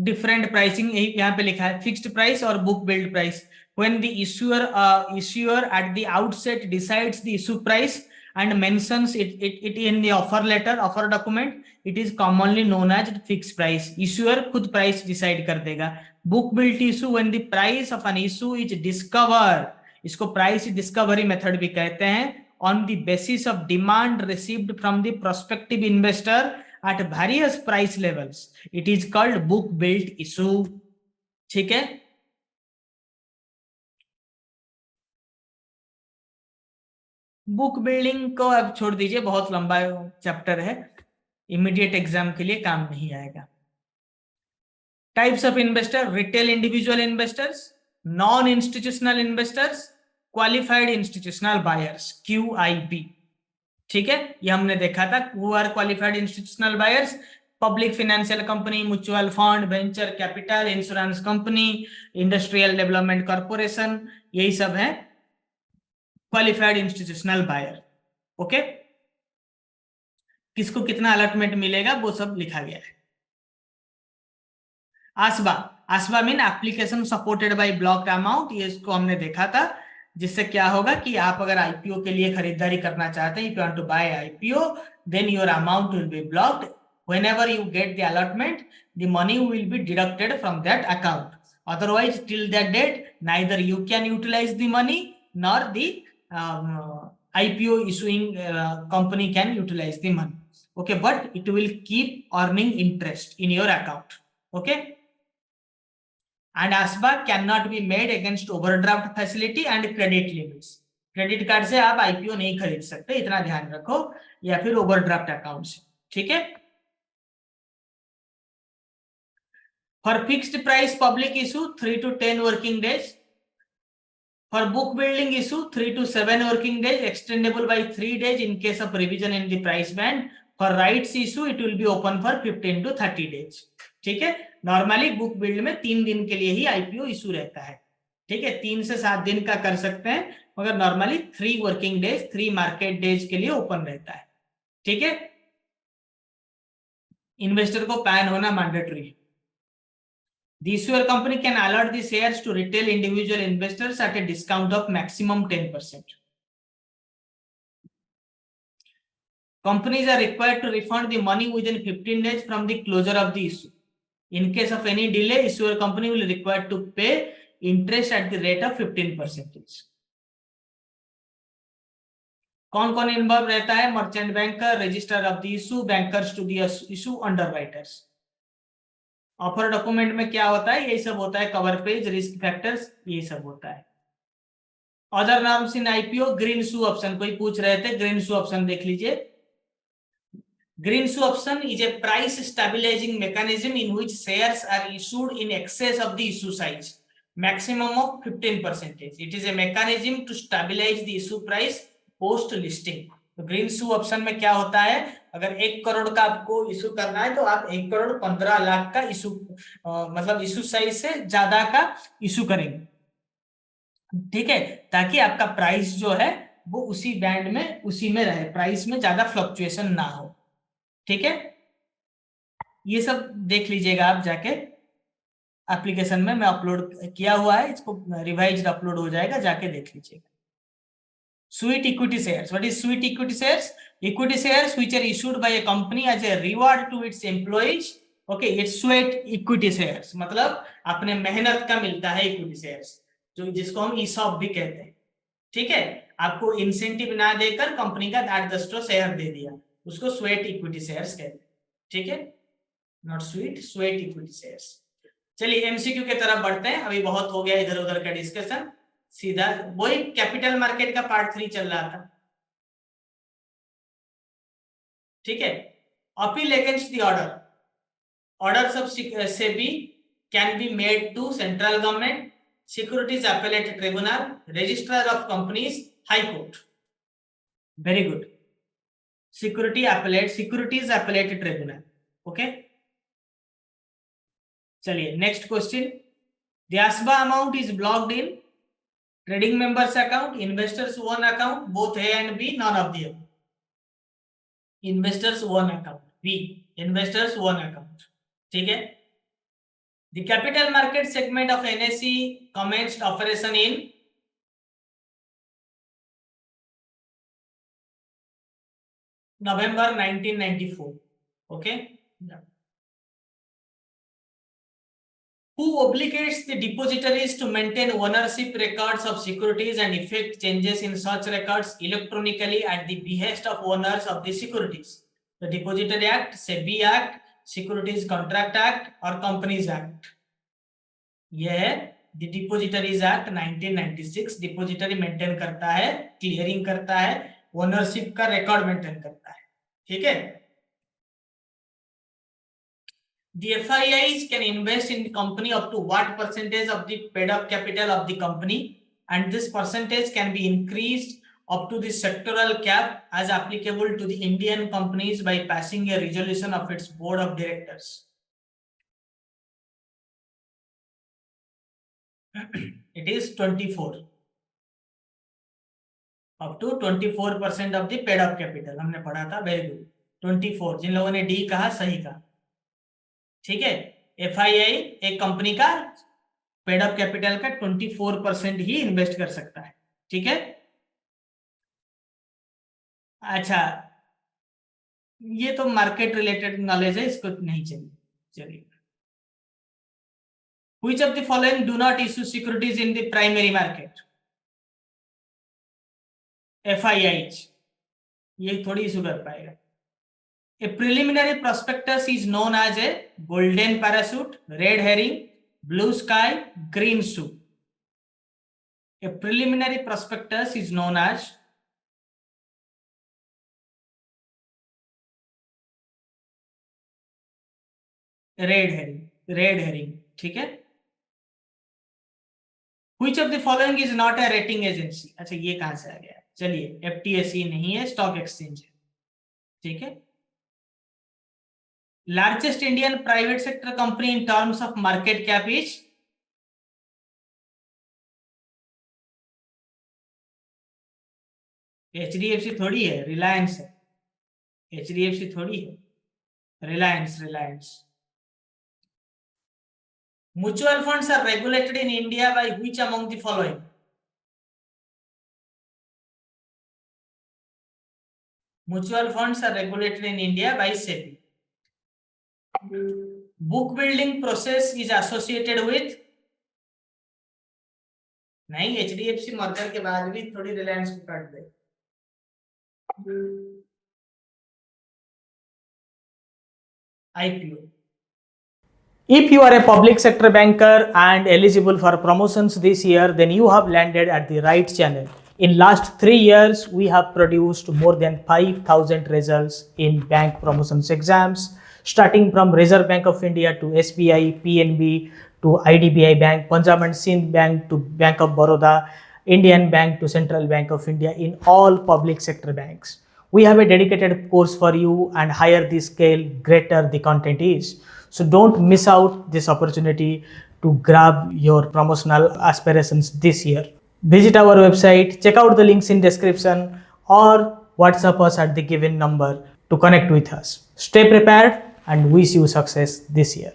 Different pricing यहाँ पे लिखा है, फिक्स्ड प्राइस और book build price. When the issuer at the outset decides the issue price and mentions it in the offer document, it is commonly known as fixed price. Issuer खुद price decide कर देगा. Book built issue, when the price of an issue is discovered, इसको price discovery method भी कहते हैं, on the basis of demand received from the prospective investor at various price levels, it is called book built issue. ठीक है. Book building को अब छोड़ दीजिए, बहुत लंबा चैप्टर है, इमीडिएट एग्जाम के लिए काम नहीं आएगा. Types of investor: retail individual investors, non institutional investors, qualified institutional buyers, QIB. ठीक है, ये हमने देखा था. Who are qualified institutional buyers? Public financial company, mutual fund, venture capital, insurance company, industrial development corporation, यही सब है क्वालिफाइड इंस्टीट्यूशनल बायर. ओके, किसको कितना अलॉटमेंट मिलेगा वो सब लिखा गया है. ASBA, ASBA mean application supported by blocked amount. ये इसको हमने देखा था, जिससे क्या होगा कि आप अगर आईपीओ के लिए खरीदारी करना चाहते हैं, if you want to buy IPO, then your amount will be blocked. whenever you get the allotment, the money will be deducted from that account. Otherwise, till that date, neither you can utilize the money nor the IPO issuing company can utilize the money. Okay, but it will keep earning interest in your account. Okay. And ASBA cannot be made against overdraft facility and credit limits. Credit card से आप IPO नहीं खरीद सकते, इतना ध्यान रखो, या फिर ओवरड्राफ्ट अकाउंट से. ठीक है. For fixed price public issue 3 to 10 working days. For book building issue 3 to 7 working days, extendable by 3 days in case of revision in the price band. For rights issue it will be open for 15 to 30 days. ठीक है. Normally book build में 3 दिन के लिए ही IPO issue रहता है. ठीक है, 3 से 7 दिन का कर सकते हैं, मगर normally 3 working days, 3 market days के लिए ओपन रहता है. ठीक है. इन्वेस्टर को पैन होना मैंडेटरी है. The issuer company can allot the shares to retail individual investors at a discount of maximum 10%. Companies are required to refund the money within 15 days from the closure of the issue. In case of any delay, issuer company will require to pay interest at the rate of 15%. कौन कौन involve रहता है? Merchant banker, registrar of the issue, bankers to the issue, underwriters. Offer document में क्या होता है? यही सब होता है, कवर पेज, रिस्क फैक्टर्स, यही सब होता है. Other names in IPO, greenshoe option. कोई पूछ रहे थे, ग्रीन शू ऑप्शन देख लीजिए. Greenshoe option is a price stabilizing mechanism in which shares are issued in excess of the issue size, maximum of 15%. It is a mechanism to stabilize the issue price post listing. तो green शू option में क्या होता है? अगर 1 करोड़ का आपको issue करना है तो आप 1 करोड़ 15 लाख का इशू, मतलब इशू साइज से ज्यादा का इशू करेंगे. ठीक है, ताकि आपका प्राइस जो है वो उसी बैंड में, उसी में रहे, प्राइस में ज्यादा फ्लक्चुएशन ना हो. ठीक है, ये सब देख लीजिएगा आप जाके, एप्लीकेशन में मैं अपलोड किया हुआ है, इसको रिवाइज्ड अपलोड हो जाएगा, जाके देख लीजिएगा. Sweet equity shares. What is sweet equity shares? Equity shares which are issued by a company as a reward to its employees. Okay, it's sweet equity shares. मतलब अपने मेहनत का मिलता है equity shares, जो जिसको हम ESOP भी कहते हैं. ठीक है, आपको इंसेंटिव ना देकर कंपनी का 8-10 शेयर दे दिया, उसको स्वेट इक्विटी शेयर्स कहते हैं. ठीक है, not sweet, sweat equity shares. चलिए एमसीक्यू की तरफ बढ़ते हैं. अभी बहुत हो गया इधर उधर का डिस्कशन, सीधा वही कैपिटल मार्केट का पार्ट 3 चल रहा था. ठीक है, appeal against the order. Orders of SEBI can be made to central government, securities appellate tribunal, registrar of companies, high court. Very good. Securities appellate tribunal. Okay, चलिए next question. The ASBA amount is blocked in trading members account, investors own account, both A and B, none of the. Investors own account, B, investors own account. ठीक है, The capital market segment of NSE commenced operation in November 1994. Okay. Yeah. Who obligates the depositories to maintain ownership records of securities and effect changes in such records electronically at the behest of owners of the securities? The Depository Act, SEBI Act, Securities Contract Act or Companies Act? यह the डिपोजिटरीज act 1996 depository maintain करता है, clearing करता है, ownership का record maintain करता है. ठीक है. The FIIs can invest in the company up to what percentage of the paid up capital of the company, and this percentage can be increased up to the sectoral cap as applicable to the Indian companies by passing a resolution of its board of directors. It is 24. Up to 24% of the paid up capital. हमने पढ़ा था. Very good. 24. जिन लोगों ने D कहा सही कहा. ठीक है. एफआईआई एक कंपनी का पेड अप कैपिटल का 24% ही इन्वेस्ट कर सकता है. ठीक है. अच्छा, ये तो मार्केट रिलेटेड नॉलेज है, इसको नहीं चाहिए. चलिए. Which of the following do not issue securities in the primary market? FIIs. ये थोड़ी इशू कर पाएगा. A preliminary prospectus is known as a golden parachute, red herring, blue sky, green soup. A preliminary prospectus is known as red herring. Red herring. ठीक है. Which of the following is not a rating agency? अच्छा, ये कहां से आ गया? चलिए, FTSE नहीं है, स्टॉक एक्सचेंज है. ठीक है. Largest Indian private sector company in terms of market cap is HDFC थोड़ी है, रिलायंस है. HDFC थोड़ी है, Reliance. Mutual funds are regulated in India by which among the following? Mutual funds are regulated in India by SEBI. Book building process is associated with? नहीं, HDFC merger के बाद भी थोड़ी रिलायंस को काट दे. IPO. If you are a public sector banker and eligible for promotions this year, then you have landed at the right channel. In last 3 years, we have produced more than 5,000 results in bank promotions exams, starting from Reserve Bank of India to SBI, PNB to IDBI Bank, Punjab and Sindh Bank to Bank of Baroda, Indian Bank to Central Bank of India, in all public sector banks. We have a dedicated course for you, and higher the scale, greater the content is. So don't miss out this opportunity to grab your promotional aspirations this year. Visit our website, check out the links in description, or WhatsApp us at the given number to connect with us. Stay prepared and wish you success this year.